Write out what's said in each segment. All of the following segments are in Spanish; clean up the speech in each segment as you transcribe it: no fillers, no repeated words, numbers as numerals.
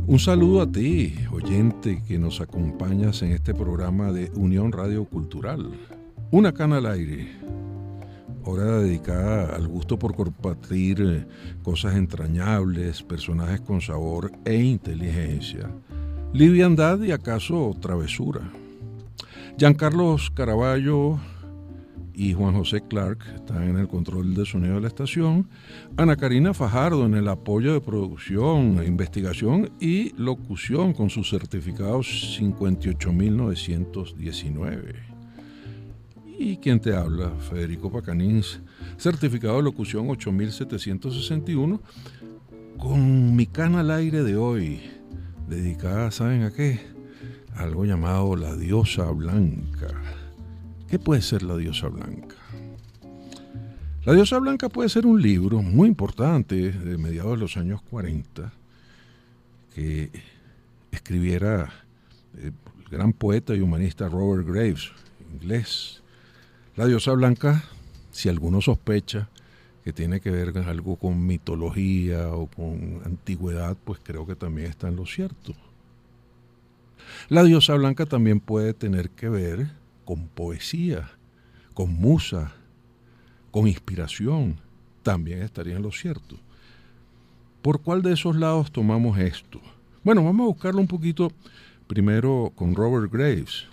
Un saludo a ti, oyente, que nos acompañas en este programa de Unión Radio Cultural. Una cana al aire. Hora dedicada al gusto por compartir cosas entrañables, personajes con sabor e inteligencia. Liviandad y acaso travesura. Giancarlo Caraballo y Juan José Clark están en el control de sonido de la estación. Ana Karina Fajardo en el apoyo de producción, investigación y locución con sus certificados 58.919. Y quien te habla, Federico Pacanins, certificado de locución 8.761, con mi cana al aire de hoy, dedicada, ¿saben a qué? Algo llamado La Diosa Blanca. ¿Qué puede ser La Diosa Blanca? La Diosa Blanca puede ser un libro muy importante de mediados de los años 40 que escribiera el gran poeta y humanista Robert Graves, inglés. La Diosa Blanca, si alguno sospecha que tiene que ver con algo con mitología o con antigüedad, pues creo que también está en lo cierto. La Diosa Blanca también puede tener que ver con poesía, con musa, con inspiración, también estaría en lo cierto. ¿Por cuál de esos lados tomamos esto? Bueno, vamos a buscarlo un poquito primero con Robert Graves.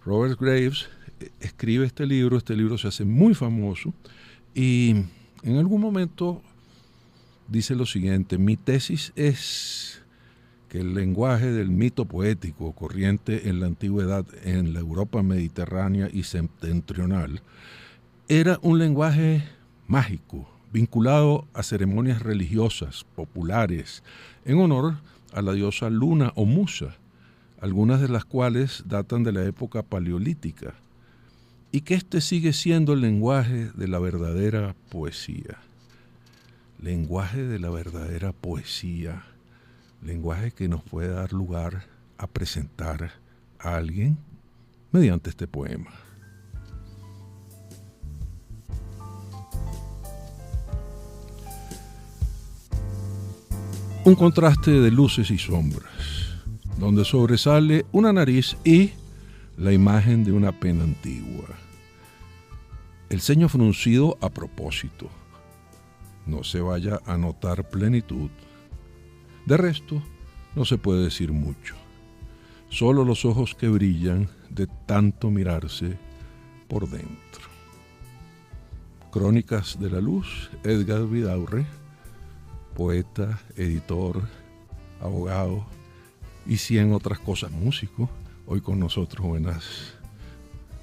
Robert Graves escribe este libro se hace muy famoso y en algún momento dice lo siguiente: mi tesis es que el lenguaje del mito poético corriente en la antigüedad en la Europa mediterránea y septentrional era un lenguaje mágico, vinculado a ceremonias religiosas, populares, en honor a la diosa Luna o Musa, algunas de las cuales datan de la época paleolítica, y que este sigue siendo el lenguaje de la verdadera poesía. Lenguaje de la verdadera poesía. Lenguaje que nos puede dar lugar a presentar a alguien mediante este poema. Un contraste de luces y sombras, donde sobresale una nariz y la imagen de una pena antigua. El ceño fruncido a propósito. No se vaya a notar plenitud. De resto, no se puede decir mucho. Solo los ojos que brillan de tanto mirarse por dentro. Crónicas de la Luz, Edgar Vidaurre, poeta, editor, abogado y 100 otras cosas, músico. Hoy con nosotros. Buenas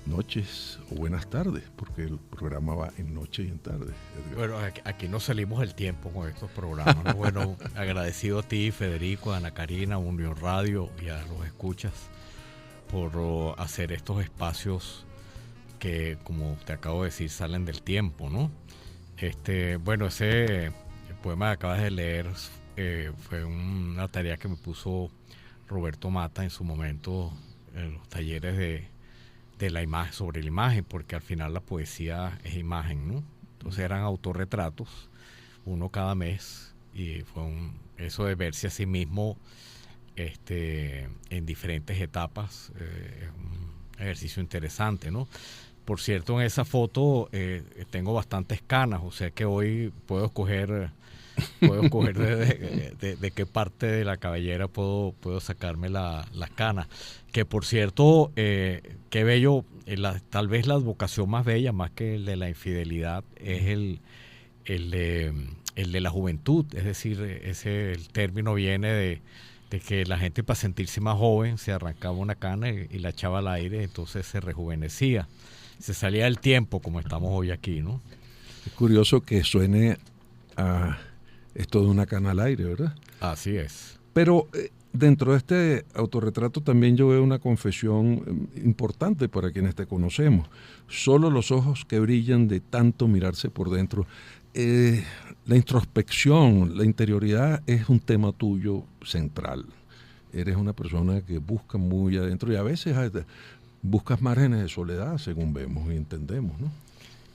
noches o buenas tardes, porque el programa va en noche y en tarde. Bueno, aquí nos salimos el tiempo con estos programas, ¿no? Bueno, agradecido a ti, Federico, a Ana Karina, a Unión Radio y a los escuchas por hacer estos espacios que, como te acabo de decir, salen del tiempo, ¿no? Bueno, el poema que acabas de leer fue una tarea que me puso Roberto Mata en su momento en los talleres de la imagen, sobre la imagen, porque al final la poesía es imagen, ¿no? Entonces eran autorretratos, uno cada mes, y fue eso de verse a sí mismo en diferentes etapas, es un ejercicio interesante, ¿no? Por cierto, en esa foto tengo bastantes canas, o sea que hoy puedo escoger de qué parte de la cabellera puedo sacarme las canas. Que por cierto, qué bello, tal vez la advocación más bella, más que el de la infidelidad, es el de la juventud. Es decir, el término viene de que la gente, para sentirse más joven, se arrancaba una cana y la echaba al aire, entonces se rejuvenecía. Se salía del tiempo, como estamos hoy aquí, ¿no? Es curioso que suene a esto de una cana al aire, ¿verdad? Así es. Pero dentro de este autorretrato también yo veo una confesión importante para quienes te conocemos. Solo los ojos que brillan de tanto mirarse por dentro. La introspección, la interioridad es un tema tuyo central. Eres una persona que busca muy adentro y a veces buscas márgenes de soledad, según vemos y entendemos, ¿no?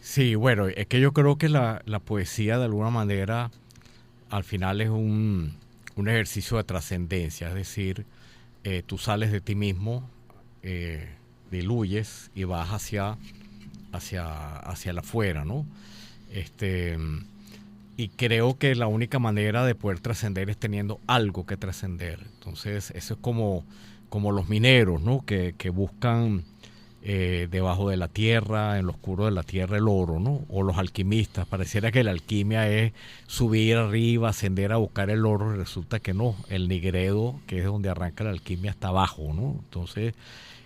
Sí, bueno, es que yo creo que la poesía de alguna manera al final es un un ejercicio de trascendencia, es decir, tú sales de ti mismo, diluyes y vas hacia el afuera, ¿no? Y creo que la única manera de poder trascender es teniendo algo que trascender. Entonces, eso es como los mineros, ¿no? Que buscan debajo de la tierra, en lo oscuro de la tierra, el oro, ¿no? O los alquimistas. Pareciera que la alquimia es subir arriba, ascender a buscar el oro, y resulta que no. El Nigredo, que es donde arranca la alquimia, está abajo, ¿no? Entonces,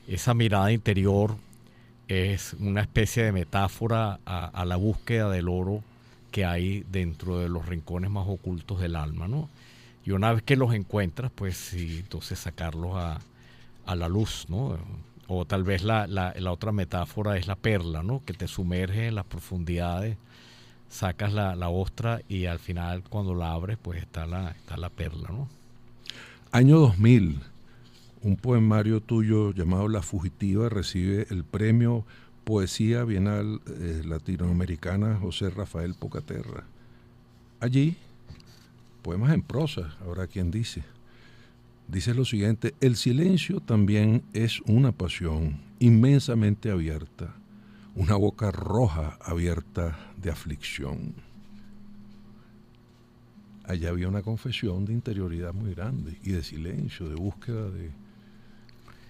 esa mirada interior es una especie de metáfora a la búsqueda del oro que hay dentro de los rincones más ocultos del alma, ¿no? Y una vez que los encuentras, pues sí, entonces sacarlos a la luz, ¿no? O tal vez la otra metáfora es la perla, ¿no? Que te sumerge en las profundidades, sacas la ostra y al final cuando la abres, pues está la perla, ¿no? Año 2000, un poemario tuyo llamado La Fugitiva recibe el premio Poesía Bienal Latinoamericana José Rafael Pocaterra. Allí, poemas en prosa, ahora quien dice lo siguiente: el silencio también es una pasión inmensamente abierta, una boca roja abierta de aflicción. Allá había una confesión de interioridad muy grande y de silencio, de búsqueda de...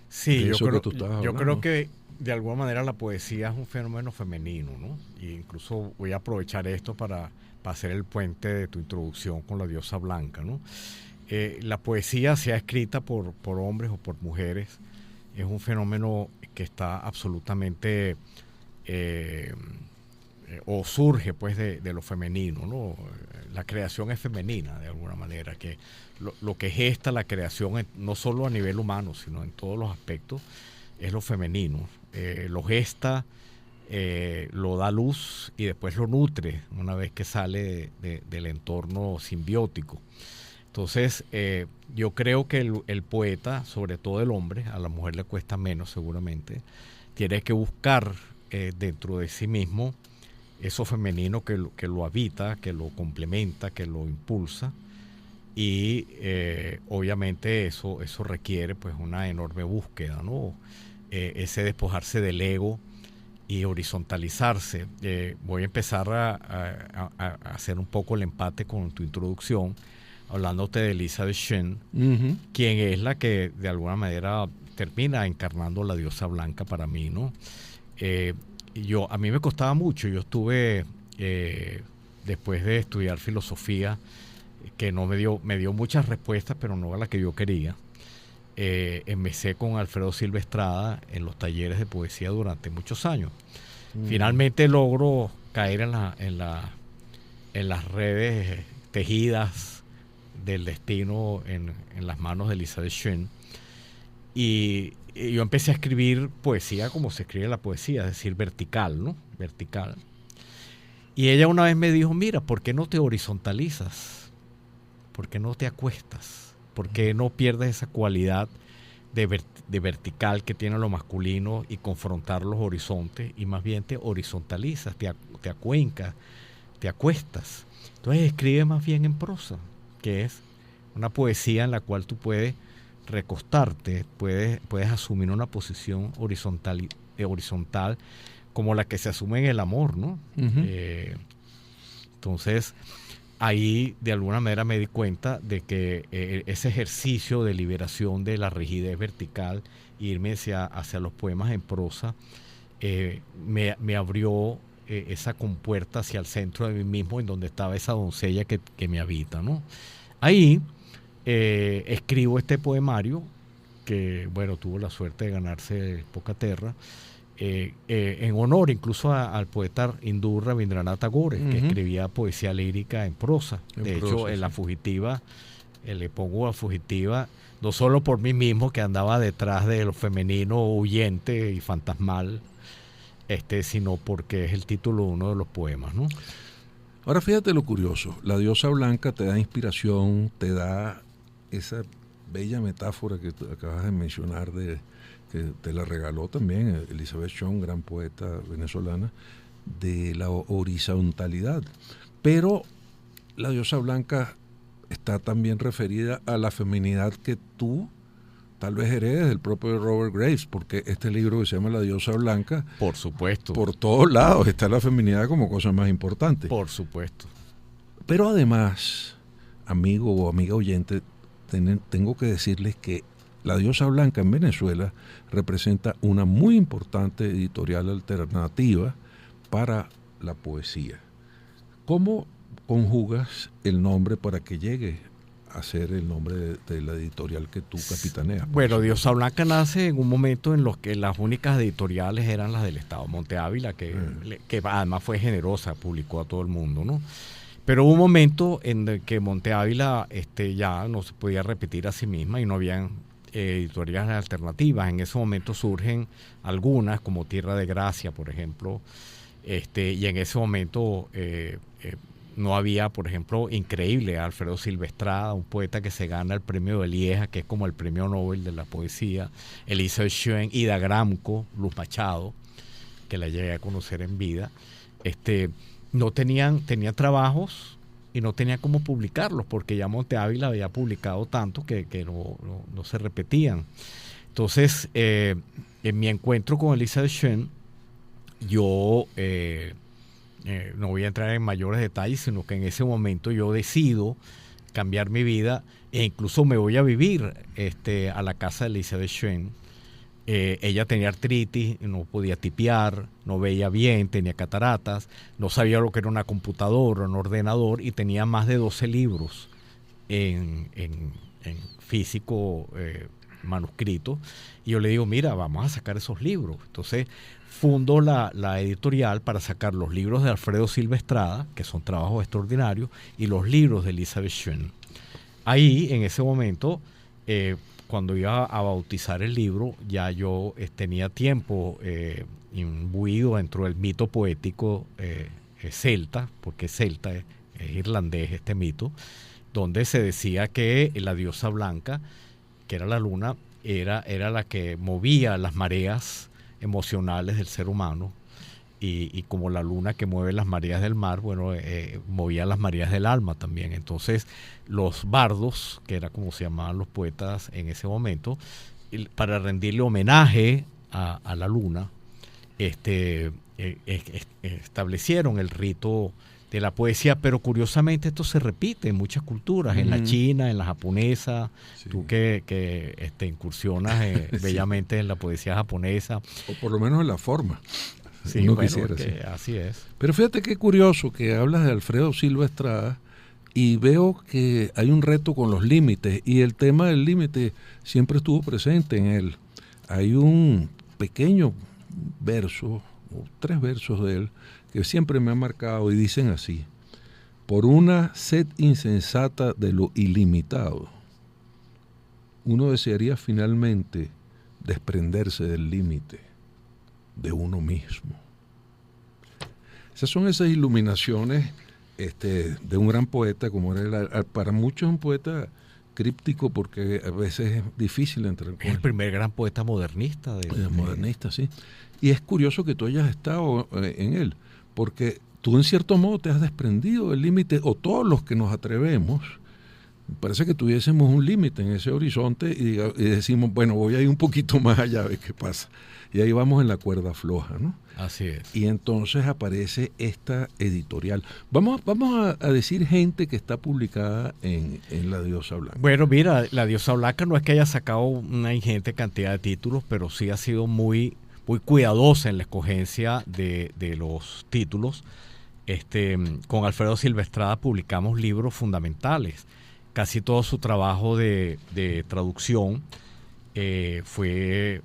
Sí, de yo yo creo que de alguna manera la poesía es un fenómeno femenino, ¿no? Y incluso voy a aprovechar esto para hacer el puente de tu introducción con la diosa blanca, ¿no? La poesía, sea escrita por hombres o por mujeres, es un fenómeno que está absolutamente o surge pues de lo femenino, ¿no? La creación es femenina de alguna manera, que lo que gesta la creación no solo a nivel humano, sino en todos los aspectos, es lo femenino. Lo gesta, lo da luz y después lo nutre una vez que sale del entorno simbiótico. Entonces, yo creo que el poeta, sobre todo el hombre, a la mujer le cuesta menos seguramente, tiene que buscar dentro de sí mismo eso femenino que lo habita, que lo complementa, que lo impulsa, y obviamente eso requiere pues una enorme búsqueda, ¿no? Ese despojarse del ego y horizontalizarse. Voy a empezar a hacer un poco el empate con tu introducción, hablándote de Elizabeth Shinn, quien es la que de alguna manera termina encarnando la diosa blanca para mí, ¿no? A mí me costaba mucho. Yo estuve, después de estudiar filosofía, que no me dio muchas respuestas, pero no a las que yo quería. Empecé con Alfredo Silva Estrada en los talleres de poesía durante muchos años. Finalmente logro caer en las redes tejidas del destino en las manos de Elizabeth Shinn, y yo empecé a escribir poesía como se escribe la poesía, es decir, vertical, ¿no? Vertical. Y ella una vez me dijo: mira, ¿por qué no te horizontalizas? ¿Por qué no te acuestas? ¿Por qué no pierdes esa cualidad de vertical que tiene lo masculino y confrontar los horizontes, y más bien te horizontalizas, te acuencas, te acuestas? Entonces escribe más bien en prosa, que es una poesía en la cual tú puedes recostarte, puedes asumir una posición horizontal como la que se asume en el amor, ¿no? Entonces, ahí de alguna manera me di cuenta de que ese ejercicio de liberación de la rigidez vertical, irme hacia los poemas en prosa, me abrió esa compuerta hacia el centro de mí mismo, en donde estaba esa doncella que me habita, ¿no? Ahí escribo este poemario que, bueno, tuvo la suerte de ganarse Pocaterra, en honor incluso al poeta hindú Rabindranath Tagore, que escribía poesía lírica en prosa. De hecho, en La Fugitiva, le pongo a Fugitiva no solo por mí mismo, que andaba detrás de lo femenino huyente y fantasmal, sino porque es el título de uno de los poemas, ¿no? Ahora fíjate lo curioso, la diosa blanca te da inspiración, te da esa bella metáfora que tú acabas de mencionar, que te la regaló también Elizabeth Shinn, gran poeta venezolana, de la horizontalidad. Pero la diosa blanca está también referida a la feminidad que tú tal vez heredes del propio Robert Graves, porque este libro que se llama La diosa blanca, por supuesto, por todos lados está la feminidad como cosa más importante. Por supuesto. Pero además, amigo o amiga oyente, tengo que decirles que La diosa blanca en Venezuela representa una muy importante editorial alternativa para la poesía. ¿Cómo conjugas el nombre para que llegue a ser el nombre de la editorial que tú capitaneas? Bueno, Diosa Blanca nace en un momento en los que las únicas editoriales eran las del Estado Monte Ávila, que además fue generosa, publicó a todo el mundo, ¿no? Pero hubo un momento en el que Monte Ávila ya no se podía repetir a sí misma y no habían editoriales alternativas. En ese momento surgen algunas, como Tierra de Gracia, por ejemplo, y en ese momento no había, por ejemplo, increíble, Alfredo Silvestrada, un poeta que se gana el premio de Lieja, que es como el premio Nobel de la poesía, Elizabeth Schoen, Ida Gramco, Luz Machado, que la llegué a conocer en vida, no tenían trabajos y no tenía cómo publicarlos, porque ya Monte Ávila había publicado tanto que no se repetían. Entonces, en mi encuentro con Elizabeth Schoen, yo no voy a entrar en mayores detalles, sino que en ese momento yo decido cambiar mi vida e incluso me voy a vivir a la casa de Elizabeth Schoen. Ella tenía artritis, no podía tipear, no veía bien, tenía cataratas, no sabía lo que era una computadora, un ordenador, y tenía más de 12 libros en físico manuscrito. Y yo le digo, mira, vamos a sacar esos libros. Entonces fundo la editorial para sacar los libros de Alfredo Silvestrada, que son trabajos extraordinarios, y los libros de Elizabeth Schoen. Ahí, en ese momento, cuando iba a bautizar el libro, ya yo tenía tiempo imbuido dentro del mito poético celta, porque celta es irlandés este mito, donde se decía que la diosa blanca, que era la luna, era la que movía las mareas emocionales del ser humano, y como la luna que mueve las mareas del mar, bueno, movía las mareas del alma también. Entonces los bardos, que era como se llamaban los poetas en ese momento, para rendirle homenaje a la luna, establecieron el rito de la poesía, pero curiosamente esto se repite en muchas culturas, en la china, en la japonesa, sí. Tú que incursionas bellamente en la poesía japonesa. O por lo menos en la forma. Sí, uno bueno, quisiera, sí. Así es. Pero fíjate qué curioso que hablas de Alfredo Silvestrada y veo que hay un reto con los límites, y el tema del límite siempre estuvo presente en él. Hay un pequeño verso, o 3 versos de él, que siempre me han marcado y dicen así: por una sed insensata de lo ilimitado, uno desearía finalmente desprenderse del límite de uno mismo. Esas son esas iluminaciones de un gran poeta, como era para muchos un poeta críptico, porque a veces es difícil entrar con él. Es el primer gran poeta modernista. Modernista, sí. Y es curioso que tú hayas estado en él, porque tú en cierto modo te has desprendido del límite, o todos los que nos atrevemos, parece que tuviésemos un límite en ese horizonte y decimos, bueno, voy a ir un poquito más allá a ver qué pasa. Y ahí vamos en la cuerda floja, ¿no? Así es. Y entonces aparece esta editorial. Vamos a decir gente que está publicada en La Diosa Blanca. Bueno, mira, La Diosa Blanca no es que haya sacado una ingente cantidad de títulos, pero sí ha sido muy cuidadosa en la escogencia de los títulos. Con Alfredo Silvestrada publicamos libros fundamentales. Casi todo su trabajo de traducción fue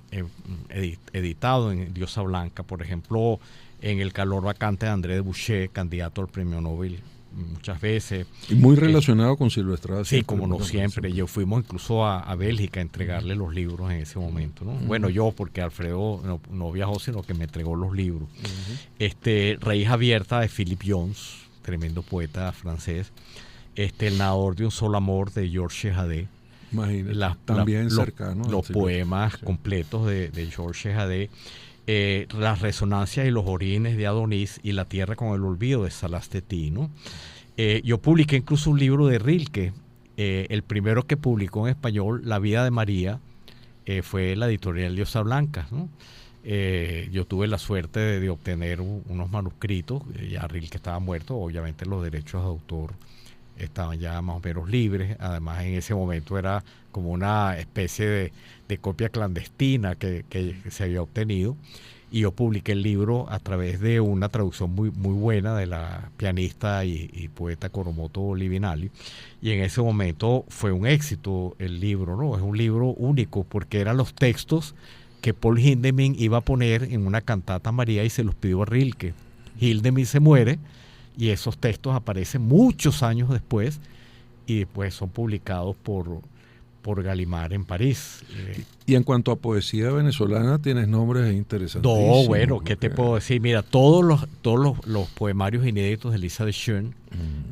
editado en Diosa Blanca. Por ejemplo, en El calor vacante de André de Boucher, candidato al premio Nobel muchas veces. Y muy relacionado con Silvestrada. Sí, como no siempre. Yo fuimos incluso a Bélgica a entregarle los libros en ese momento, ¿no? Bueno, yo, porque Alfredo no viajó, sino que me entregó los libros. Raíz abierta de Philip Jones, tremendo poeta francés. El nadador de un solo amor de Georges Hadé. Imagínate, también cercano. Los poemas completos de Georges Hadé. Las resonancias y los orines de Adonis y La tierra con el olvido de Salas Tetí, ¿no? Yo publiqué incluso un libro de Rilke El primero que publicó en español, La vida de María, fue la editorial Diosa Blanca, ¿no? Yo tuve la suerte de obtener unos manuscritos. Ya Rilke estaba muerto, obviamente los derechos de autor estaban ya más o menos libres. Además, en ese momento era como una especie de copia clandestina que se había obtenido, y yo publiqué el libro a través de una traducción muy buena de la pianista y poeta Coromoto Livinali, y en ese momento fue un éxito el libro, ¿no? Es un libro único porque eran los textos que Paul Hindemith iba a poner en una cantata María y se los pidió a Rilke. Hindemith se muere y esos textos aparecen muchos años después y después son publicados por Gallimard en París. Y en cuanto a poesía venezolana, tienes nombres interesantísimos. No, bueno, ¿qué te puedo decir? Mira, todos los poemarios inéditos de Elizabeth Shuen,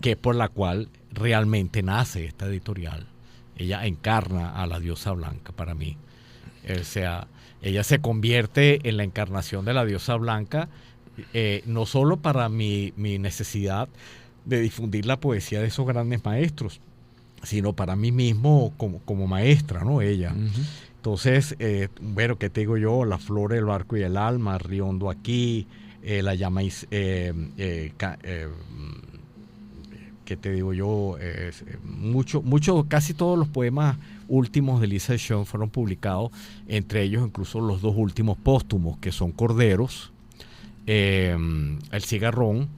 que es por la cual realmente nace esta editorial. Ella encarna a la diosa blanca para mí. O sea, ella se convierte en la encarnación de la diosa blanca, no solo para mi necesidad de difundir la poesía de esos grandes maestros, sino para mí mismo como maestra, ¿no? Ella. Uh-huh. Entonces, bueno, ¿qué te digo yo? La flor, el barco y el alma, Riondo aquí, la llama, ¿qué te digo yo? Casi todos los poemas últimos de Elizabeth Shuen fueron publicados, entre ellos incluso los dos últimos póstumos, que son Corderos, El cigarrón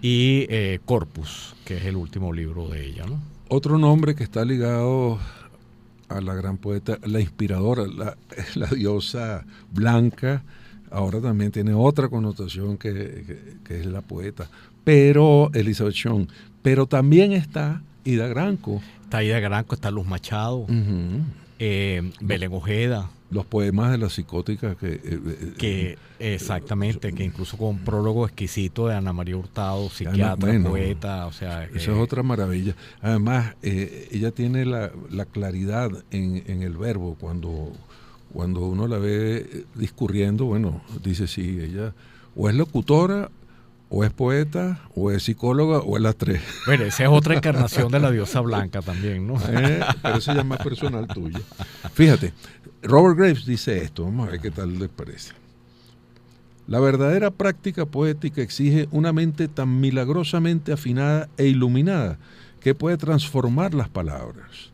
y Corpus, que es el último libro de ella, ¿no? Otro nombre que está ligado a la gran poeta, la inspiradora, la diosa blanca, ahora también tiene otra connotación que es la poeta, pero Elizabeth Shuen, pero también está Ida Granco. Está Ida Granco, está Luz Machado, uh-huh. Belén Ojeda. Los poemas de la psicótica que exactamente, que incluso con un prólogo exquisito de Ana María Hurtado, psiquiatra, poeta, o sea... Esa es otra maravilla. Además, ella tiene la claridad en el verbo. Cuando uno la ve discurriendo, bueno, dice sí, ella o es locutora, o es poeta, o es psicóloga, o es las tres. Bueno, esa es otra encarnación de la diosa blanca también, ¿no? Pero esa ya es más personal tuya. Fíjate, Robert Graves dice esto, vamos a ver qué tal les parece. La verdadera práctica poética exige una mente tan milagrosamente afinada e iluminada que puede transformar las palabras.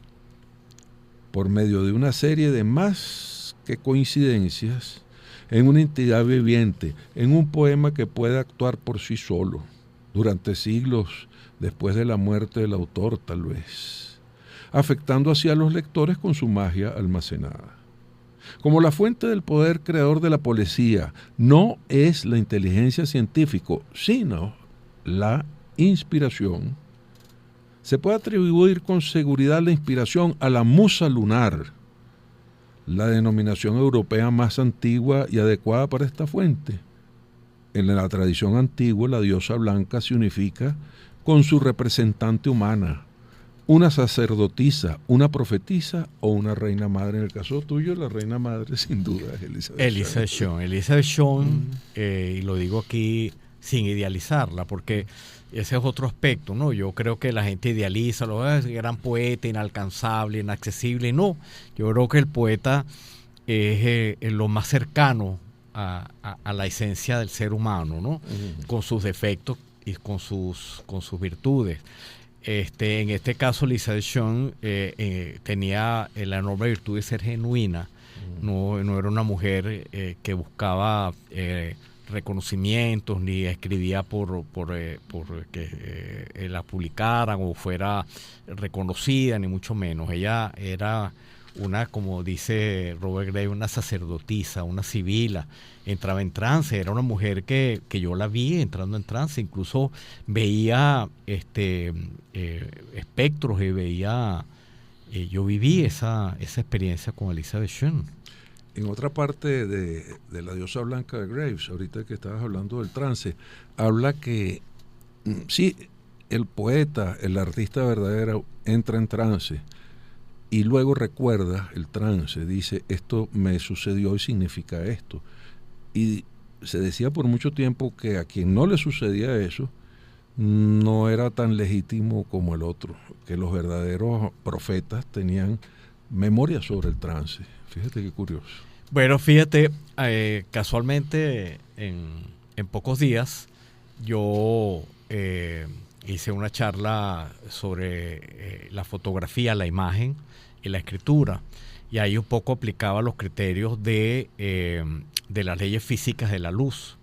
Por medio de una serie de más que coincidencias, en una entidad viviente, en un poema que puede actuar por sí solo, durante siglos después de la muerte del autor tal vez, afectando así a los lectores con su magia almacenada. Como la fuente del poder creador de la poesía no es la inteligencia científica, sino la inspiración, se puede atribuir con seguridad la inspiración a la musa lunar, la denominación europea más antigua y adecuada para esta fuente. En la tradición antigua, la diosa blanca se unifica con su representante humana, una sacerdotisa, una profetisa o una reina madre. En el caso tuyo, la reina madre sin duda es Elizabeth Shuen. Elizabeth Shuen, y lo digo aquí sin idealizarla, porque ese es otro aspecto, ¿no? Yo creo que la gente idealiza, es gran poeta, inalcanzable, inaccesible. No, yo creo que el poeta es lo más cercano a la esencia del ser humano, ¿no? Uh-huh. Con sus defectos y con sus virtudes. En este caso, Elizabeth Shuen tenía la enorme virtud de ser genuina. Uh-huh. No era una mujer que buscaba reconocimientos, ni escribía por que la publicaran o fuera reconocida, ni mucho menos. Ella era una, como dice Robert Graves, una sacerdotisa, una sibila. Entraba en trance, era una mujer que yo la vi entrando en trance, incluso veía espectros y veía, yo viví esa experiencia con Elizabeth Shuen. En otra parte de la diosa blanca de Graves, ahorita que estabas hablando del trance, habla que sí, el poeta, el artista verdadero entra en trance y luego recuerda el trance, dice, esto me sucedió y significa esto. Y se decía por mucho tiempo que a quien no le sucedía eso, no era tan legítimo como el otro, que los verdaderos profetas tenían memoria sobre el trance. Fíjate qué curioso. Bueno, fíjate, casualmente en pocos días yo hice una charla sobre la fotografía, la imagen y la escritura, y ahí un poco aplicaba los criterios de las leyes físicas de la luz.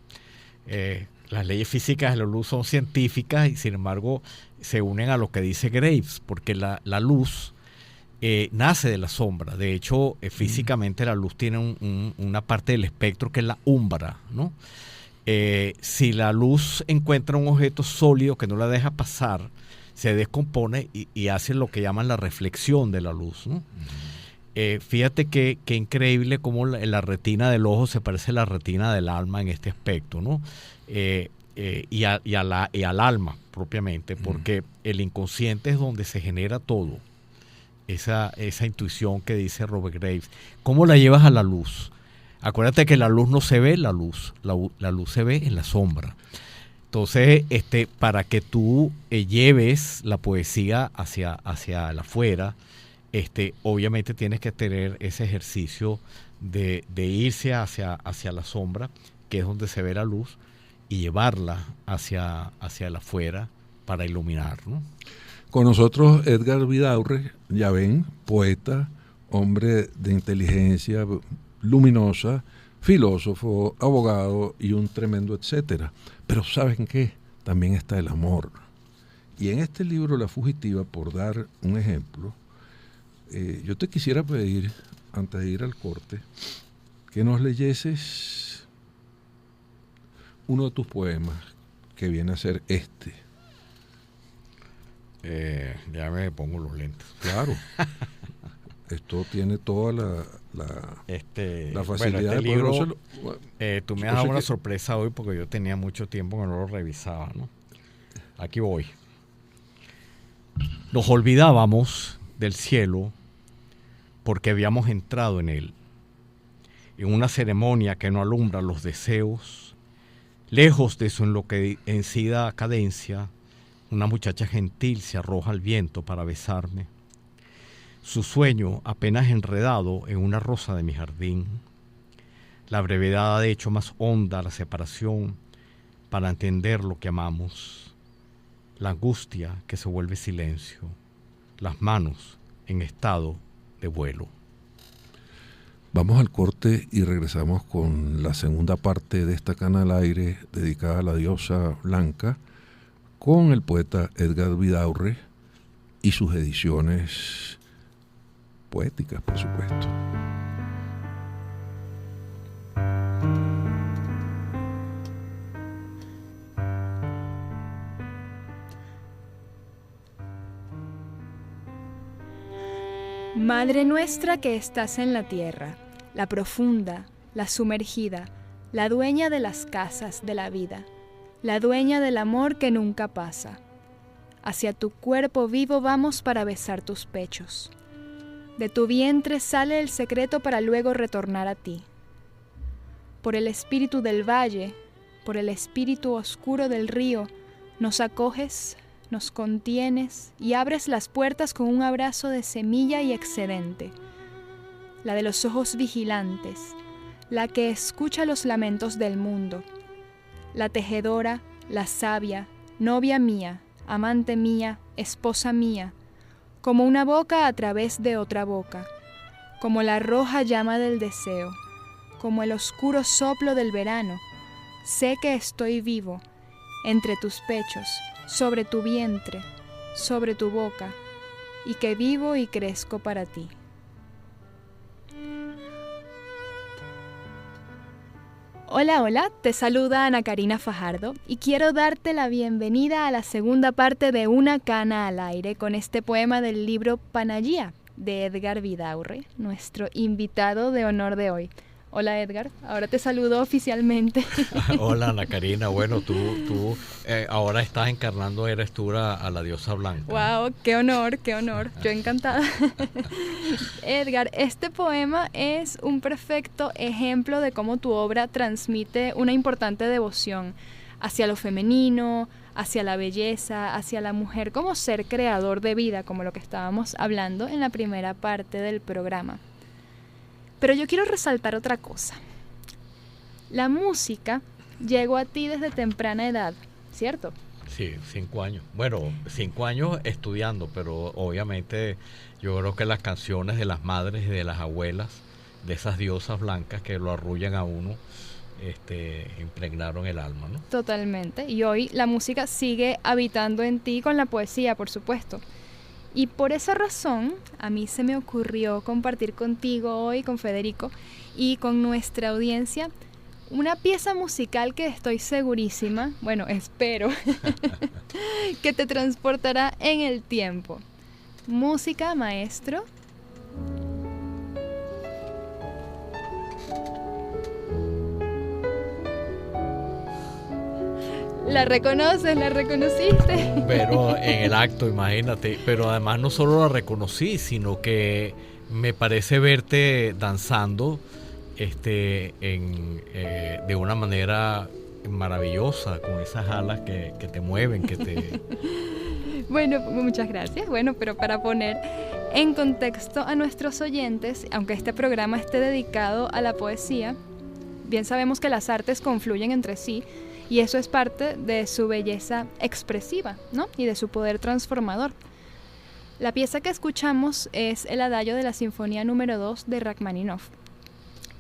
Las leyes físicas de la luz son científicas y sin embargo se unen a lo que dice Graves, porque la luz nace de la sombra. De hecho, físicamente la luz tiene una parte del espectro que es la umbra, ¿no? Si la luz encuentra un objeto sólido que no la deja pasar, se descompone y hace lo que llaman la reflexión de la luz, ¿no? Fíjate que increíble cómo la retina del ojo se parece a la retina del alma en este aspecto, ¿no? Y al alma propiamente, porque el inconsciente es donde se genera todo. Esa intuición que dice Robert Graves. ¿Cómo la llevas a la luz? Acuérdate que la luz no se ve, la luz se ve en la sombra. Entonces, para que tú lleves la poesía hacia el afuera, obviamente tienes que tener ese ejercicio de irse hacia la sombra, que es donde se ve la luz, y llevarla hacia el afuera para iluminar, ¿no? Con nosotros Edgar Vidaurre, ya ven, poeta, hombre de inteligencia luminosa, filósofo, abogado y un tremendo etcétera. Pero ¿saben qué? También está el amor. Y en este libro La Fugitiva, por dar un ejemplo, yo te quisiera pedir, antes de ir al corte, que nos leyeses uno de tus poemas, que viene a ser este. Ya me pongo los lentes. Claro. Esto tiene toda la facilidad de libro, poder tú me has dado una sorpresa hoy porque yo tenía mucho tiempo que no lo revisaba, ¿no? Aquí voy. Nos olvidábamos del cielo porque habíamos entrado en él, en una ceremonia que no alumbra los deseos. Lejos de su enloquecida cadencia, una muchacha gentil se arroja al viento para besarme. Su sueño apenas enredado en una rosa de mi jardín. La brevedad ha hecho más honda la separación para entender lo que amamos. La angustia que se vuelve silencio. Las manos en estado de vuelo. Vamos al corte y regresamos con la segunda parte de esta Cana al Aire dedicada a la diosa blanca, con el poeta Edgar Vidaurre y sus ediciones poéticas, por supuesto. Madre nuestra que estás en la tierra, la profunda, la sumergida, la dueña de las casas de la vida, la dueña del amor que nunca pasa. Hacia tu cuerpo vivo vamos para besar tus pechos. De tu vientre sale el secreto para luego retornar a ti. Por el espíritu del valle, por el espíritu oscuro del río, nos acoges, nos contienes y abres las puertas con un abrazo de semilla y excedente. La de los ojos vigilantes, la que escucha los lamentos del mundo. La tejedora, la sabia, novia mía, amante mía, esposa mía, como una boca a través de otra boca, como la roja llama del deseo, como el oscuro soplo del verano. Sé que estoy vivo, entre tus pechos, sobre tu vientre, sobre tu boca, y que vivo y crezco para ti. Hola, hola, te saluda Ana Karina Fajardo y quiero darte la bienvenida a la segunda parte de Una Cana al Aire con este poema del libro Panagía de Edgar Vidaurre, nuestro invitado de honor de hoy. Hola Edgar, ahora te saludo oficialmente. Hola Ana Karina, bueno, tú ahora estás encarnando, eres tú a la diosa blanca. Wow, qué honor, yo encantada. Edgar, este poema es un perfecto ejemplo de cómo tu obra transmite una importante devoción hacia lo femenino, hacia la belleza, hacia la mujer como ser creador de vida, como lo que estábamos hablando en la primera parte del programa. Pero yo quiero resaltar otra cosa. La música llegó a ti desde temprana edad, ¿cierto? Sí, 5 años. Bueno, 5 años estudiando, pero obviamente yo creo que las canciones de las madres y de las abuelas, de esas diosas blancas que lo arrullan a uno, impregnaron el alma, ¿no? Totalmente. Y hoy la música sigue habitando en ti con la poesía, por supuesto. Y por esa razón, a mí se me ocurrió compartir contigo hoy, con Federico, y con nuestra audiencia, una pieza musical que estoy segurísima, bueno, espero, que te transportará en el tiempo. Música, maestro. La reconoces, la reconociste. Pero en el acto, imagínate. Pero además no solo la reconocí, sino que me parece verte danzando de una manera maravillosa, con esas alas que te mueven, que te... Bueno, muchas gracias. Bueno, pero para poner en contexto a nuestros oyentes, aunque este programa esté dedicado a la poesía, bien sabemos que las artes confluyen entre sí y eso es parte de su belleza expresiva, ¿no? Y de su poder transformador. La pieza que escuchamos es el adagio de la Sinfonía número 2 de Rachmaninoff.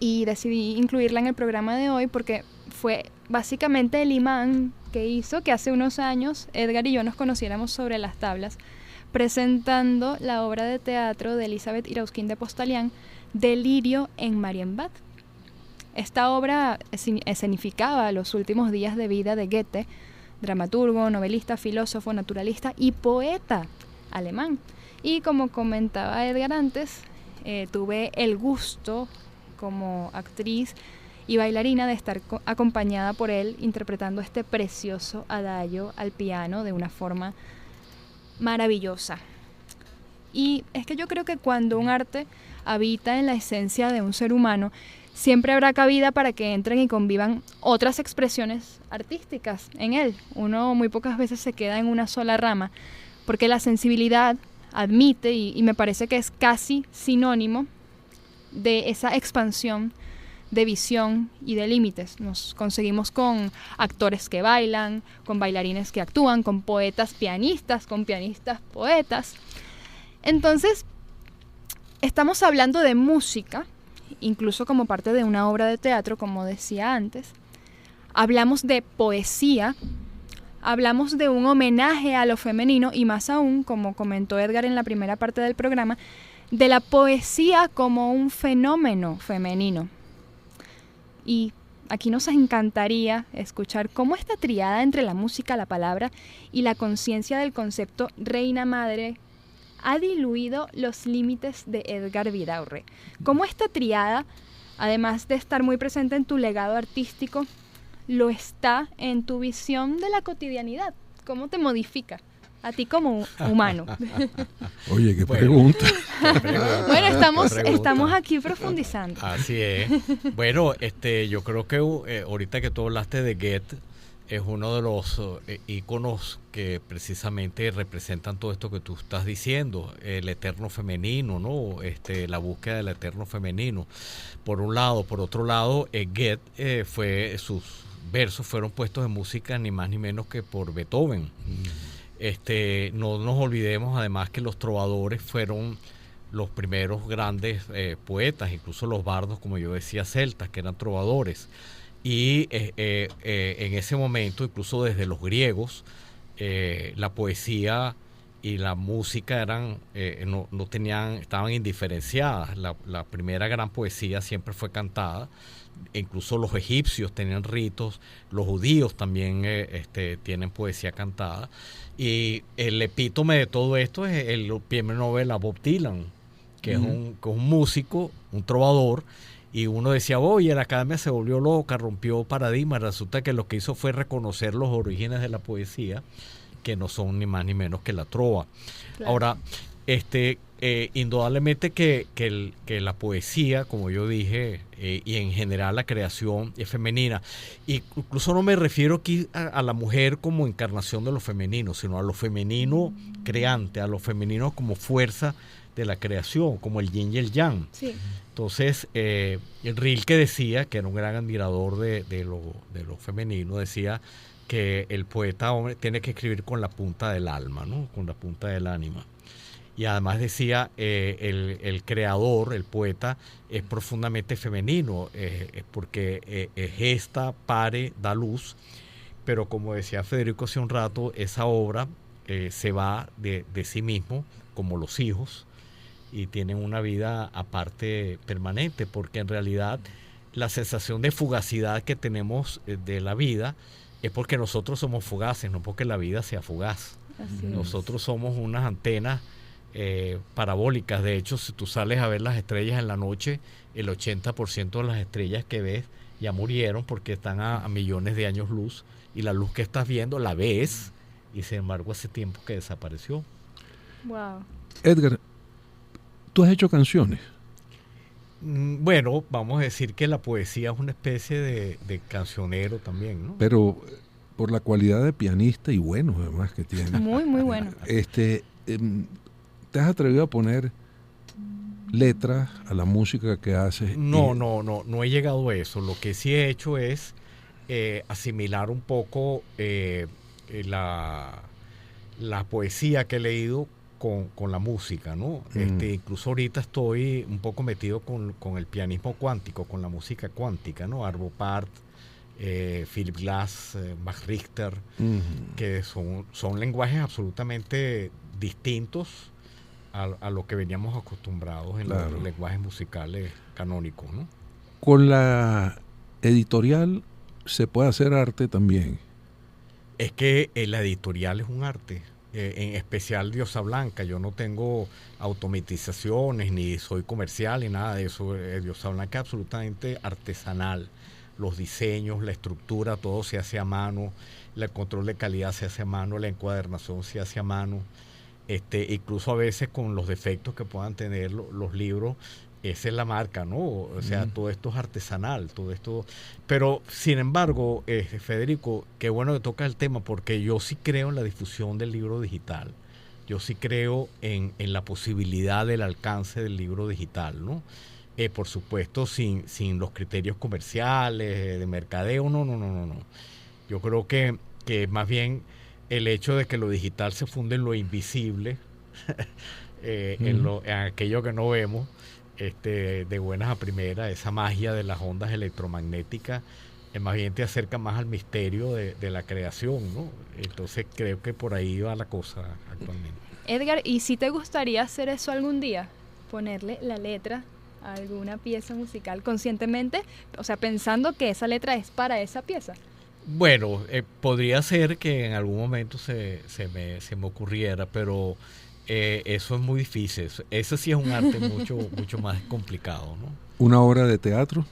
Y decidí incluirla en el programa de hoy porque fue básicamente el imán que hizo que hace unos años Edgar y yo nos conociéramos sobre las tablas, presentando la obra de teatro de Elizabeth Irausquín de Postalián, Delirio en Marienbad. Esta obra escenificaba los últimos días de vida de Goethe, dramaturgo, novelista, filósofo, naturalista y poeta alemán. Y como comentaba Edgar antes, tuve el gusto como actriz y bailarina de estar acompañada por él interpretando este precioso adagio al piano de una forma maravillosa. Y es que yo creo que cuando un arte habita en la esencia de un ser humano, siempre habrá cabida para que entren y convivan otras expresiones artísticas en él. Uno muy pocas veces se queda en una sola rama, porque la sensibilidad admite, y me parece que es casi sinónimo de esa expansión de visión y de límites. Nos conseguimos con actores que bailan, con bailarines que actúan, con poetas pianistas, con pianistas poetas. Entonces, estamos hablando de música, incluso como parte de una obra de teatro, como decía antes. Hablamos de poesía, hablamos de un homenaje a lo femenino y más aún, como comentó Edgar en la primera parte del programa, de la poesía como un fenómeno femenino. Y aquí nos encantaría escuchar cómo esta triada entre la música, la palabra y la conciencia del concepto reina madre ha diluido los límites de Edgar Vidaurre. Cómo esta triada, además de estar muy presente en tu legado artístico, lo está en tu visión de la cotidianidad. ¿Cómo te modifica a ti como humano? Oye, qué pregunta. Bueno, estamos aquí profundizando. Así es. Bueno, yo creo que ahorita que tú hablaste de Goethe, es uno de los íconos que precisamente representan todo esto que tú estás diciendo, el eterno femenino, ¿no? La búsqueda del eterno femenino. Por un lado, por otro lado, Goethe sus versos fueron puestos en música ni más ni menos que por Beethoven. No nos olvidemos además que los trovadores fueron los primeros grandes poetas, incluso los bardos, como yo decía, celtas, que eran trovadores. Y en ese momento, incluso desde los griegos, la poesía y la música estaban indiferenciadas. La primera gran poesía siempre fue cantada. Incluso los egipcios tenían ritos, los judíos también tienen poesía cantada. Y el epítome de todo esto es el premio Nobel a Bob Dylan, que es un músico, un trovador. Y uno decía, oye, la academia se volvió loca, rompió paradigmas. Resulta que lo que hizo fue reconocer los orígenes de la poesía, que no son ni más ni menos que la trova. Claro. Ahora, Indudablemente que la poesía, como yo dije, y en general la creación es femenina. Y incluso no me refiero aquí a la mujer como encarnación de lo femenino, sino a lo femenino creante, a lo femenino como fuerza de la creación, como el yin y el yang. Sí. Entonces, Rilke decía, que era un gran admirador de lo femenino, decía que el poeta hombre tiene que escribir con la punta del alma, ¿no? Con la punta del ánima. Y además decía, el creador, el poeta, es profundamente femenino, porque gesta, pare, da luz. Pero como decía Federico hace un rato, esa obra se va de sí mismo, como los hijos, y tienen una vida aparte permanente, porque en realidad la sensación de fugacidad que tenemos de la vida es porque nosotros somos fugaces, no porque la vida sea fugaz. Así Nosotros somos unas antenas parabólicas. De hecho, si tú sales a ver las estrellas en la noche, el 80% de las estrellas que ves ya murieron porque están a millones de años luz, y la luz que estás viendo la ves, y sin embargo hace tiempo que desapareció. Wow. Edgar, ¿tú has hecho canciones? Bueno, vamos a decir que la poesía es una especie de cancionero también, ¿no? Pero por la cualidad de pianista y bueno, además que tiene. Muy, muy bueno. ¿Te has atrevido a poner letras a la música que haces? No he llegado a eso. Lo que sí he hecho es asimilar un poco la poesía que he leído con la música, ¿no? Incluso ahorita estoy un poco metido con el pianismo cuántico, con la música cuántica, ¿no? Arvo Pärt, Philip Glass, Max Richter, que son lenguajes absolutamente distintos a lo que veníamos acostumbrados en los lenguajes musicales canónicos, ¿no? Con la editorial se puede hacer arte también. Es que la editorial es un arte, en especial Diosa Blanca. Yo no tengo automatizaciones, ni soy comercial, ni nada de eso. Diosa Blanca es absolutamente artesanal. Los diseños, la estructura, todo se hace a mano. El control de calidad se hace a mano, la encuadernación se hace a mano. Incluso a veces con los defectos que puedan tener los libros, esa es la marca, ¿no? O sea, todo esto es artesanal, todo esto. Pero, sin embargo, Federico, qué bueno que tocas el tema, porque yo sí creo en la difusión del libro digital. Yo sí creo en la posibilidad del alcance del libro digital, ¿no? Por supuesto, sin los criterios comerciales, de mercadeo, no. Yo creo que más bien el hecho de que lo digital se funde en lo invisible, en aquello que no vemos, de buenas a primeras, esa magia de las ondas electromagnéticas, más bien te acerca más al misterio de la creación, ¿no? Entonces creo que por ahí va la cosa actualmente. Edgar, ¿y si te gustaría hacer eso algún día? Ponerle la letra a alguna pieza musical conscientemente, o sea, pensando que esa letra es para esa pieza. Bueno, podría ser que en algún momento se me ocurriera, pero eso es muy difícil. Eso sí es un arte mucho más complicado, ¿no? ¿Una obra de teatro?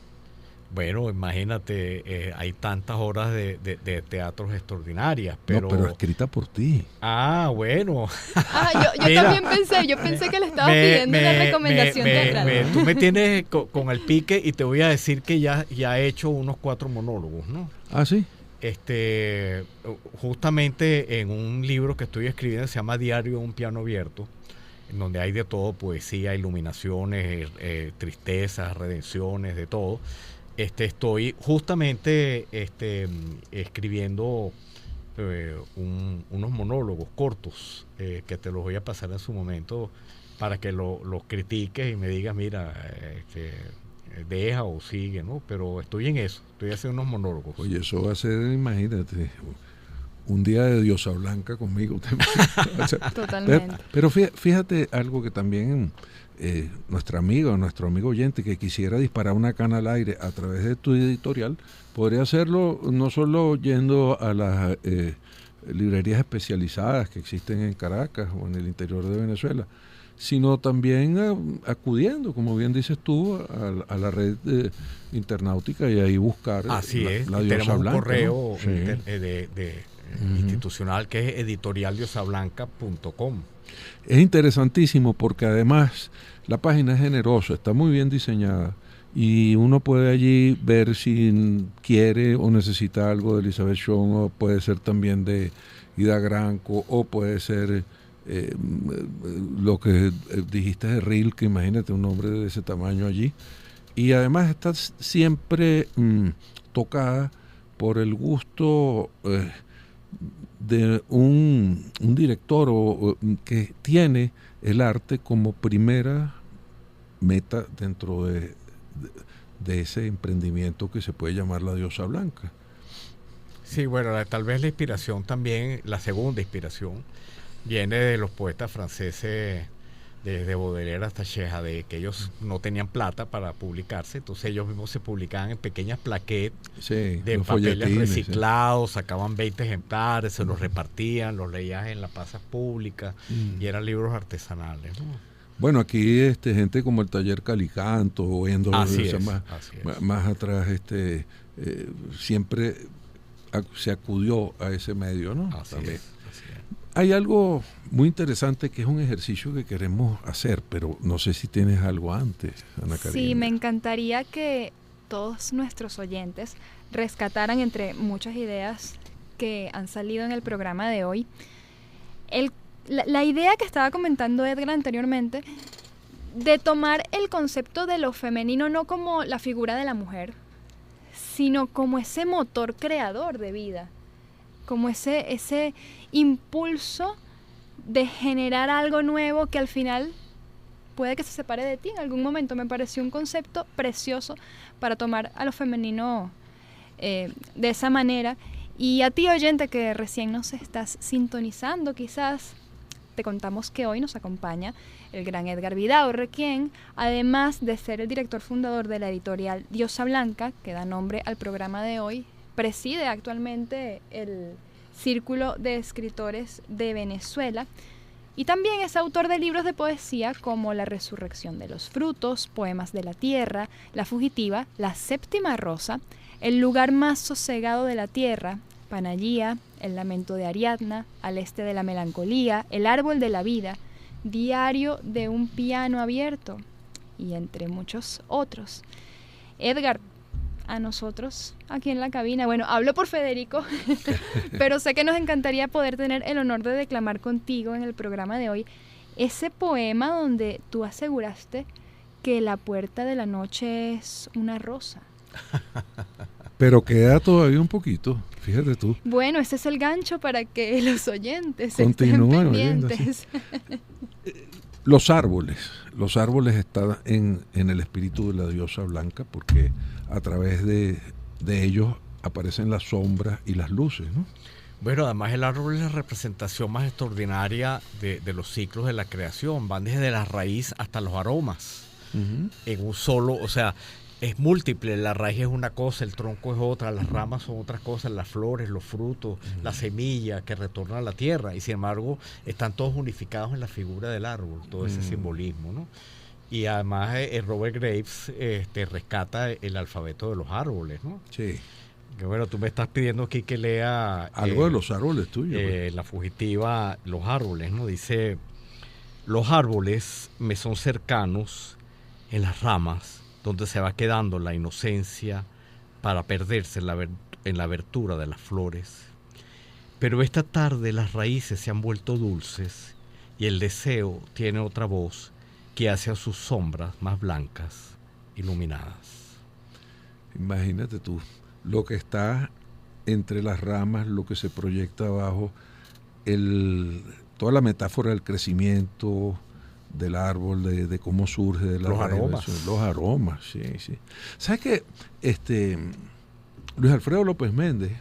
Bueno, imagínate, hay tantas obras de teatros extraordinarias, pero... No, pero escrita por ti. Ah, bueno. Yo Mira, también pensé que le estabas pidiendo una recomendación teatral. Tú me tienes con el pique, y te voy a decir que ya he hecho unos 4 monólogos, ¿no? Ah, ¿sí? Justamente en un libro que estoy escribiendo, se llama Diario de un piano abierto, en donde hay de todo: poesía, iluminaciones, tristezas, redenciones, de todo. Estoy justamente escribiendo unos monólogos cortos, que te los voy a pasar en su momento para que los critiques y me digas, mira, deja o sigue, ¿no? Pero estoy en eso, estoy haciendo unos monólogos. Oye, eso va a ser, imagínate, un día de Diosa Blanca conmigo. Totalmente. Pero fíjate algo que también nuestro amigo oyente que quisiera disparar una cana al aire a través de tu editorial, podría hacerlo no solo yendo a las librerías especializadas que existen en Caracas o en el interior de Venezuela, sino también acudiendo, como bien dices tú, a la red internautica y ahí buscar la Diosa Blanca. Un correo ¿no? Sí. institucional que es editorialdiosablanca.com. Es interesantísimo porque además la página es generosa, está muy bien diseñada y uno puede allí ver si quiere o necesita algo de Elizabeth Shon, o puede ser también de Ida Granco, o puede ser lo que dijiste de Rilke, imagínate un hombre de ese tamaño allí. Y además está siempre tocada por el gusto de un director que tiene el arte como primera meta dentro de ese emprendimiento que se puede llamar La Diosa Blanca. Sí, bueno, tal vez la inspiración también, la segunda inspiración, viene de los poetas franceses, desde Baudelaire hasta Shehadeh, que ellos no tenían plata para publicarse, entonces ellos mismos se publicaban en pequeñas plaquettes de papeles reciclados, sacaban 20 ejemplares, se los repartían, los leías en las plazas públicas y eran libros artesanales, ¿no? Bueno, aquí gente como el Taller Calicanto o más atrás, siempre se acudió a ese medio, ¿no? Así es. Hay algo muy interesante que es un ejercicio que queremos hacer, pero no sé si tienes algo antes, Ana Karina. Sí, me encantaría que todos nuestros oyentes rescataran entre muchas ideas que han salido en el programa de hoy la idea que estaba comentando Edgar anteriormente, de tomar el concepto de lo femenino no como la figura de la mujer, sino como ese motor creador de vida, como ese impulso de generar algo nuevo que al final puede que se separe de ti en algún momento. Me pareció un concepto precioso para tomar a lo femenino de esa manera. Y a ti, oyente, que recién nos estás sintonizando, quizás te contamos que hoy nos acompaña el gran Edgar Vidaurre, quien, además de ser el director fundador de la editorial Diosa Blanca, que da nombre al programa de hoy, preside actualmente el Círculo de Escritores de Venezuela y también es autor de libros de poesía como La Resurrección de los Frutos, Poemas de la Tierra, La Fugitiva, La Séptima Rosa, El Lugar Más Sosegado de la Tierra, Panagía, El Lamento de Ariadna, Al Este de la Melancolía, El Árbol de la Vida, Diario de un Piano Abierto y entre muchos otros. Edgar, a nosotros aquí en la cabina, bueno, hablo por Federico, pero sé que nos encantaría poder tener el honor de declamar contigo en el programa de hoy ese poema donde tú aseguraste que la puerta de la noche es una rosa. Pero queda todavía un poquito, fíjate tú. Bueno, ese es el gancho para que los oyentes continúen estén pendientes. Los árboles están en el espíritu de la Diosa Blanca porque a través de ellos aparecen las sombras y las luces, ¿no? Bueno, además el árbol es la representación más extraordinaria de los ciclos de la creación. Van desde la raíz hasta los aromas. En un solo, o sea, es múltiple. La raíz es una cosa, el tronco es otra, las ramas son otras cosas, las flores, los frutos, la semilla que retorna a la tierra. Y sin embargo, están todos unificados en la figura del árbol, todo ese simbolismo, ¿no? Y además Robert Graves rescata el alfabeto de los árboles, ¿no? Sí. Que bueno, tú me estás pidiendo aquí que lea algo de los árboles tuyos. La Fugitiva, los árboles, ¿no? Dice: los árboles me son cercanos en las ramas, donde se va quedando la inocencia para perderse en la abertura de las flores. Pero esta tarde las raíces se han vuelto dulces y el deseo tiene otra voz que hace a sus sombras más blancas, iluminadas. Imagínate tú, lo que está entre las ramas, lo que se proyecta abajo, toda la metáfora del crecimiento del árbol, de cómo surge de los aromas. Los aromas, sí. ¿Sabes qué? Luis Alfredo López Méndez,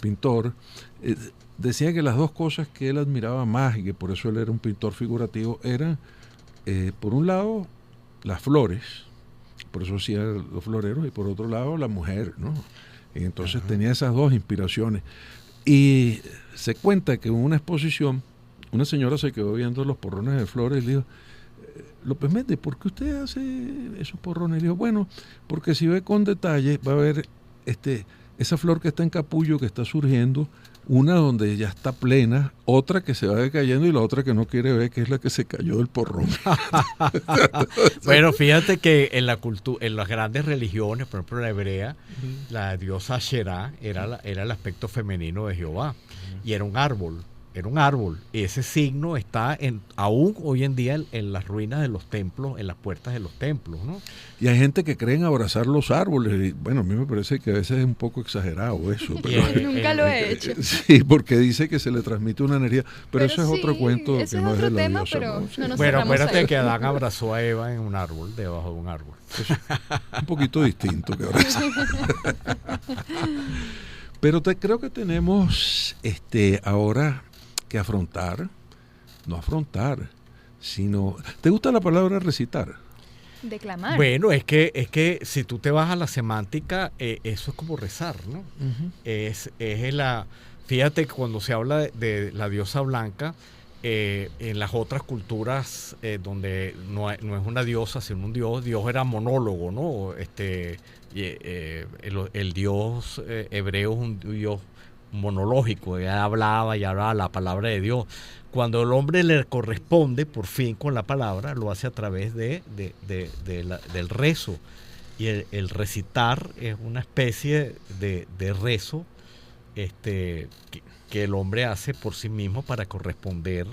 pintor, decía que las dos cosas que él admiraba más y que por eso él era un pintor figurativo eran, por un lado, las flores, por eso hacía los floreros, y por otro lado, la mujer, ¿no? Y entonces tenía esas dos inspiraciones. Y se cuenta que en una exposición, una señora se quedó viendo los porrones de flores y le dijo: López Méndez, ¿por qué usted hace esos porrones? Y le dijo: bueno, porque si ve con detalle, va a ver esa flor que está en capullo, que está surgiendo, una donde ya está plena, otra que se va decayendo y la otra que no quiere ver, que es la que se cayó del porrón. Bueno, fíjate que en la en las grandes religiones, por ejemplo la hebrea, la diosa Asherá era el aspecto femenino de Jehová, y era un árbol. Y ese signo está aún hoy en día en las ruinas de los templos, en las puertas de los templos, ¿no? Y hay gente que cree en abrazar los árboles. Y, bueno, a mí me parece que a veces es un poco exagerado eso. Pero, nunca lo he hecho. Sí, porque dice que se le transmite una energía. Pero eso es sí, otro cuento que no es de la diosa. Pero no nos bueno, cerramos acuérdate ahí. que Adán abrazó a Eva en un árbol, debajo de un árbol. Un poquito distinto que ahora. Pero creo que tenemos ahora que no afrontar, sino... ¿Te gusta la palabra recitar? Declamar. Bueno, es que si tú te vas a la semántica, eso es como rezar, ¿no? Uh-huh. Fíjate que cuando se habla de la diosa blanca, en las otras culturas donde no es una diosa, sino un dios era monólogo, ¿no? El dios hebreo es un dios monológico, ya hablaba la palabra de Dios. Cuando el hombre le corresponde por fin con la palabra, lo hace a través del rezo, y el recitar es una especie de rezo que el hombre hace por sí mismo para corresponder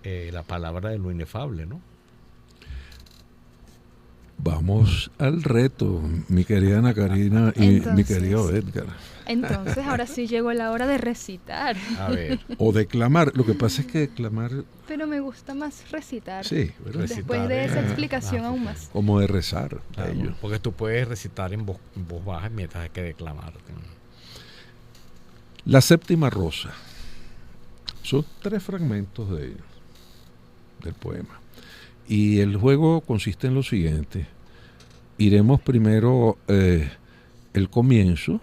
la palabra de lo inefable, ¿no? Vamos al reto, mi querida Ana Karina y mi querido Edgar. Entonces, ahora sí llegó la hora de recitar. A ver. O declamar. Lo que pasa es que declamar... Pero me gusta más recitar. Sí, ¿verdad? Después de esa explicación aún más. Como de rezar. Claro, porque tú puedes recitar en voz baja mientras hay que declamar. La séptima rosa. Son 3 fragmentos del poema. Y el juego consiste en lo siguiente. Iremos primero el comienzo,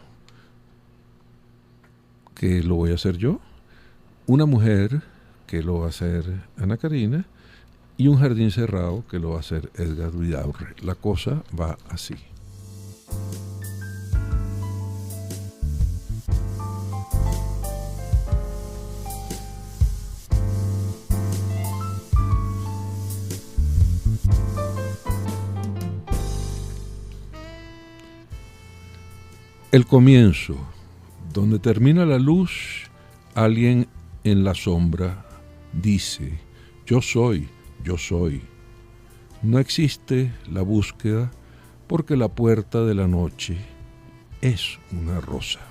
que lo voy a hacer yo, una mujer, que lo va a hacer Ana Karina, y un jardín cerrado, que lo va a hacer Edgar Vidaurre. La cosa va así. El comienzo, donde termina la luz, alguien en la sombra dice, yo soy, yo soy. No existe la búsqueda porque la puerta de la noche es una rosa.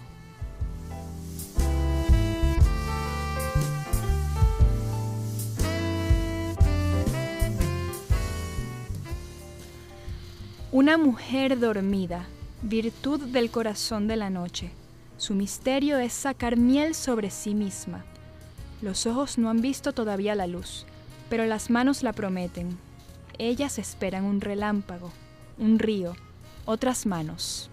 Una mujer dormida, virtud del corazón de la noche. Su misterio es sacar miel sobre sí misma. Los ojos no han visto todavía la luz, pero las manos la prometen. Ellas esperan un relámpago, un río, otras manos.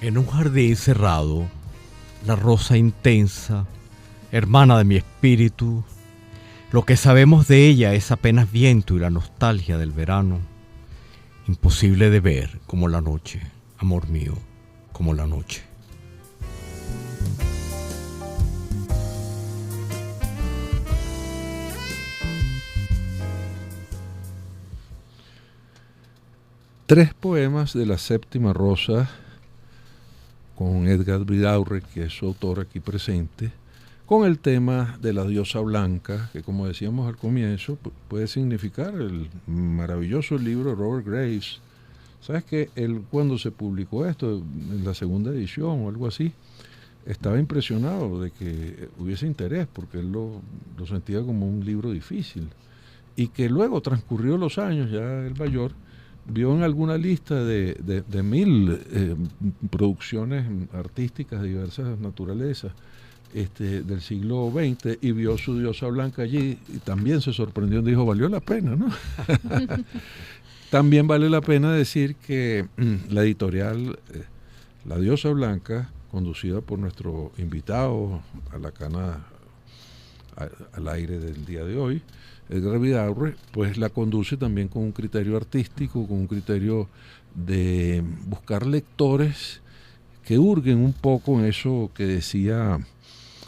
En un jardín cerrado, la rosa intensa, hermana de mi espíritu, lo que sabemos de ella es apenas viento y la nostalgia del verano, imposible de ver como la noche, amor mío, como la noche. Tres poemas de la séptima rosa con Edgar Vidaurre, que es su autor aquí presente, con el tema de la diosa blanca, que como decíamos al comienzo, puede significar el maravilloso libro de Robert Graves. ¿Sabes que él, cuando se publicó esto, en la segunda edición o algo así, estaba impresionado de que hubiese interés, porque él lo sentía como un libro difícil? Y que luego, transcurrió los años, ya el mayor, vio en alguna lista de 1000 producciones artísticas de diversas naturalezas del siglo XX, y vio su diosa blanca allí y también se sorprendió y dijo, valió la pena, ¿no? También vale la pena decir que la editorial La Diosa Blanca, conducida por nuestro invitado, al aire del día de hoy, Edgar Vidaurre, pues la conduce también con un criterio artístico, con un criterio de buscar lectores que hurguen un poco en eso que decía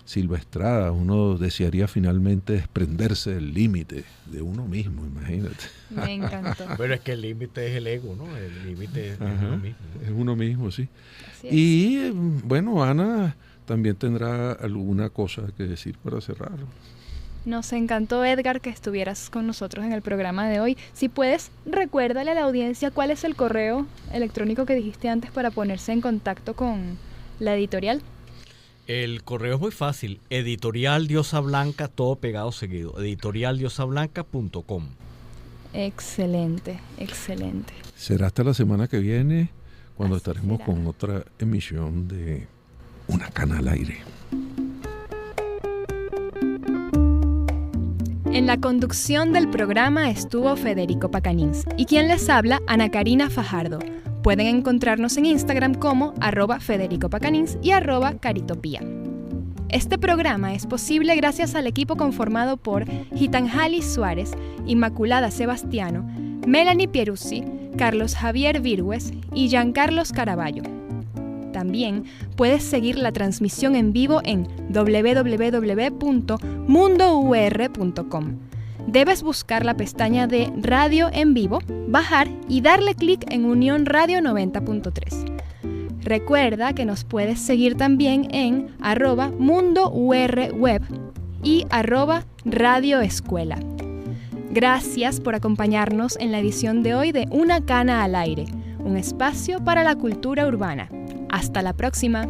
Silva Estrada. Uno desearía finalmente desprenderse del límite de uno mismo, imagínate. Me encantó. Pero es que el límite es el ego, ¿no? El límite es uno mismo. Es uno mismo, sí. Así es. Y bueno, Ana también tendrá alguna cosa que decir para cerrar. Nos encantó, Edgar, que estuvieras con nosotros en el programa de hoy. Si puedes, recuérdale a la audiencia cuál es el correo electrónico que dijiste antes para ponerse en contacto con la editorial. El correo es muy fácil, editorial Diosa Blanca, todo pegado seguido, editorialdiosablanca.com. Excelente, excelente. Será hasta la semana que viene, cuando Así estaremos será. con otra emisión de Una Cana al Aire. En la conducción del programa estuvo Federico Pacanins y quien les habla, Ana Karina Fajardo. Pueden encontrarnos en Instagram como @FedericoPacanins y @Caritopía. Este programa es posible gracias al equipo conformado por Gitanjali Suárez, Inmaculada Sebastiano, Melanie Pieruzzi, Carlos Javier Virgües y Giancarlos Caraballo. También puedes seguir la transmisión en vivo en www.mundour.com. Debes buscar la pestaña de Radio en Vivo, bajar y darle clic en Unión Radio 90.3. Recuerda que nos puedes seguir también en @mundourweb y @radioescuela. Gracias por acompañarnos en la edición de hoy de Una Cana al Aire, un espacio para la cultura urbana. Hasta la próxima.